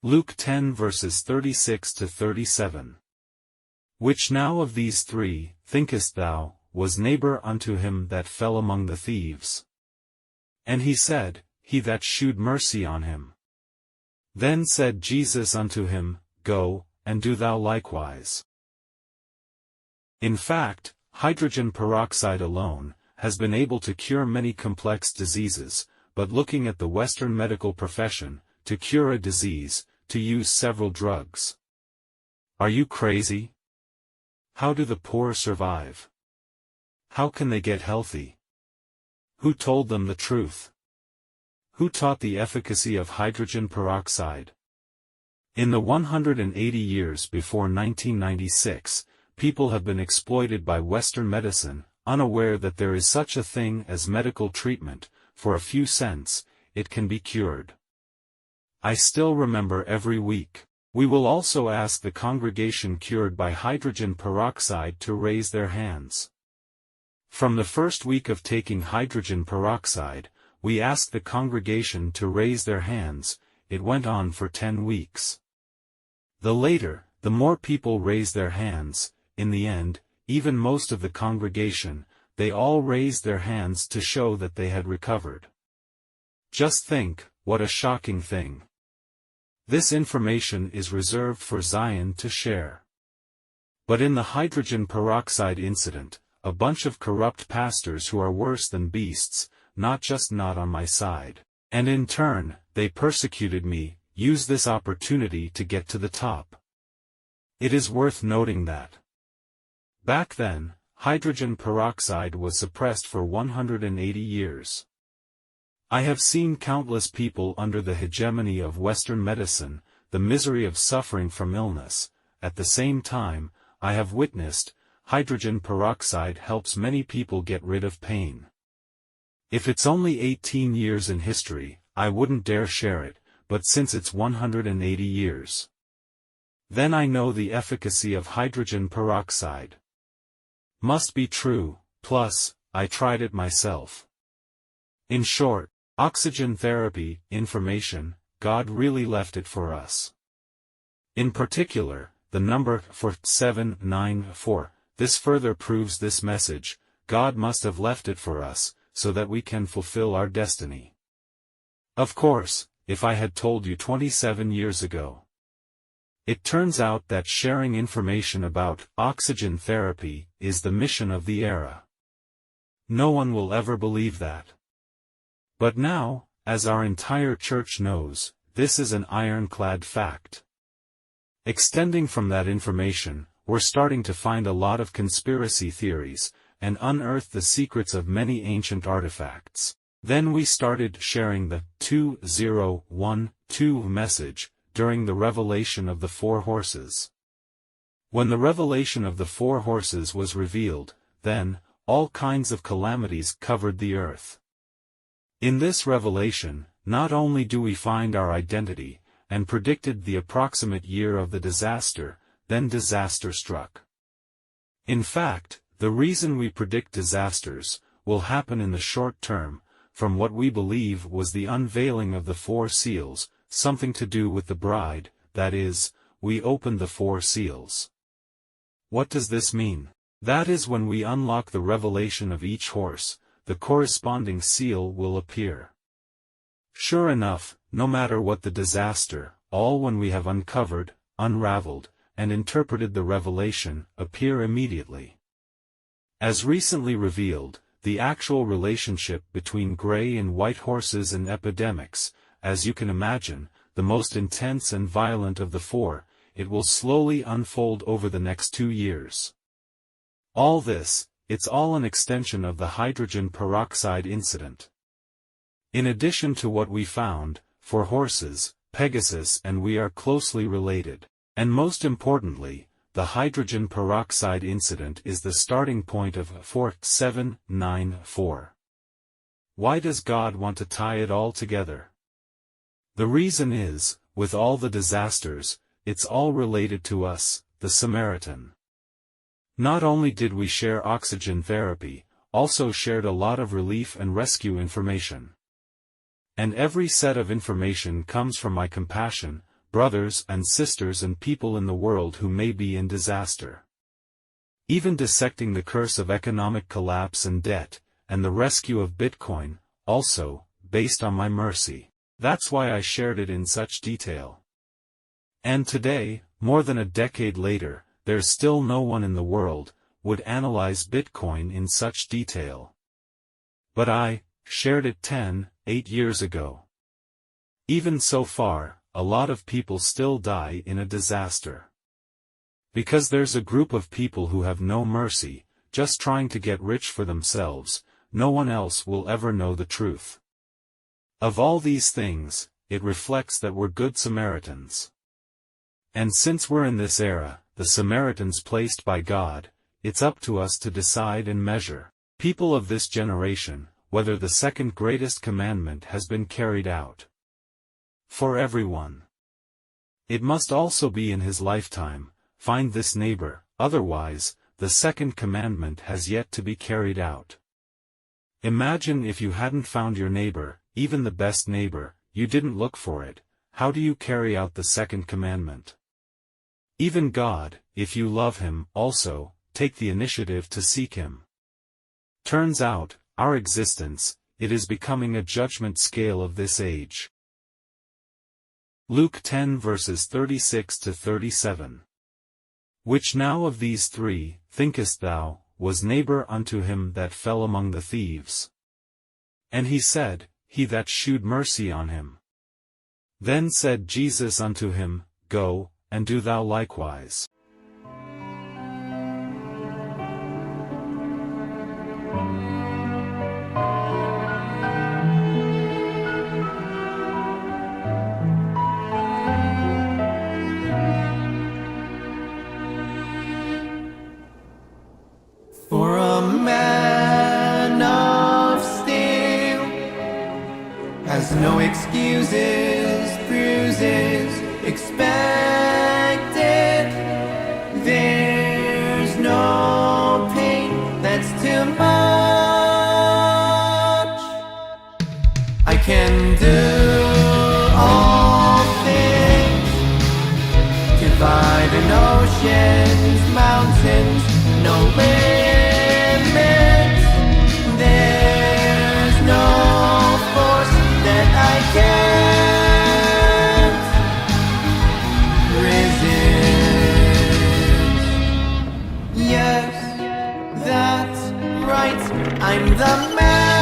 Luke 10 verses 36 to 37. Which now of these three, thinkest thou, was neighbor unto him that fell among the thieves? And he said, He that shewed mercy on him. Then said Jesus unto him, Go, and do thou likewise. In fact, hydrogen peroxide alone has been able to cure many complex diseases, but looking at the Western medical profession, to cure a disease, to use several drugs. Are you crazy? How do the poor survive? How can they get healthy? Who told them the truth? Who taught the efficacy of hydrogen peroxide? In the 180 years before 1996, people have been exploited by Western medicine, unaware that there is such a thing as medical treatment. For a few cents, it can be cured. I still remember every week. We will also ask the congregation cured by hydrogen peroxide to raise their hands. From the first week of taking hydrogen peroxide, we asked the congregation to raise their hands. It went on for 10 weeks. The later, the more people raised their hands. In the end, even most of the congregation, they all raised their hands to show that they had recovered. Just think, what a shocking thing. This information is reserved for Zion to share. But in the hydrogen peroxide incident, a bunch of corrupt pastors who are worse than beasts, not on my side, and in turn, they persecuted me, used this opportunity to get to the top. It is worth noting that back then, hydrogen peroxide was suppressed for 180 years. I have seen countless people under the hegemony of Western medicine, the misery of suffering from illness. At the same time, I have witnessed, hydrogen peroxide helps many people get rid of pain. If it's only 18 years in history, I wouldn't dare share it, but since it's 180 years, then I know the efficacy of hydrogen peroxide. Must be true, plus, I tried it myself. In short, oxygen therapy, information, God really left it for us. In particular, the number 4794, this further proves this message, God must have left it for us, so that we can fulfill our destiny. Of course, if I had told you 27 years ago. It turns out that sharing information about oxygen therapy is the mission of the era. No one will ever believe that. But now, as our entire church knows, this is an ironclad fact. Extending from that information, we're starting to find a lot of conspiracy theories, and unearth the secrets of many ancient artifacts. Then we started sharing the 2012 message, during the revelation of the 4 horses. When the revelation of the 4 horses was revealed, then, all kinds of calamities covered the earth. In this revelation, not only do we find our identity, and predicted the approximate year of the disaster, then disaster struck. In fact, the reason we predict disasters will happen in the short term, from what we believe was the unveiling of the 4 seals, something to do with the bride, that is, we opened the 4 seals. What does this mean? That is when we unlock the revelation of each horse, the corresponding seal will appear. Sure enough, no matter what the disaster, all when we have uncovered, unraveled, and interpreted the revelation, appear immediately. As recently revealed, the actual relationship between gray and white horses and epidemics, as you can imagine, the most intense and violent of the 4, it will slowly unfold over the next 2 years. All this, it's all an extension of the hydrogen peroxide incident. In addition to what we found, for horses, Pegasus and we are closely related, and most importantly, the hydrogen peroxide incident is the starting point of 4794. Why does God want to tie it all together? The reason is, with all the disasters, it's all related to us, the Samaritan. Not only did we share oxygen therapy, also shared a lot of relief and rescue information. And every set of information comes from my compassion, brothers and sisters and people in the world who may be in disaster. Even dissecting the curse of economic collapse and debt, and the rescue of Bitcoin, also, based on my mercy. That's why I shared it in such detail. And today, more than a decade later, there's still no one in the world would analyze Bitcoin in such detail. But I shared it 8 years ago. Even so far, a lot of people still die in a disaster. Because there's a group of people who have no mercy, just trying to get rich for themselves. No one else will ever know the truth. Of all these things, it reflects that we're good Samaritans. And since we're in this era, the Samaritans placed by God, it's up to us to decide and measure, people of this generation, whether the second greatest commandment has been carried out. For everyone. It must also be in his lifetime, find this neighbor, otherwise, the second commandment has yet to be carried out. Imagine if you hadn't found your neighbor, even the best neighbor, you didn't look for it, how do you carry out the second commandment? Even God, if you love him, also, take the initiative to seek him. Turns out, our existence, it is becoming a judgment scale of this age. Luke 10 verses 36 to 37. Which now of these three, thinkest thou, was neighbor unto him that fell among the thieves? And he said, He that shewed mercy on him. Then said Jesus unto him, Go, and do thou likewise. For a man of steel has no excuses, bruises expected. There's no pain that's too much. I can do all things, dividing oceans, mountains, no limits. There's no force that I can't resist. Yes, that's right, I'm the man.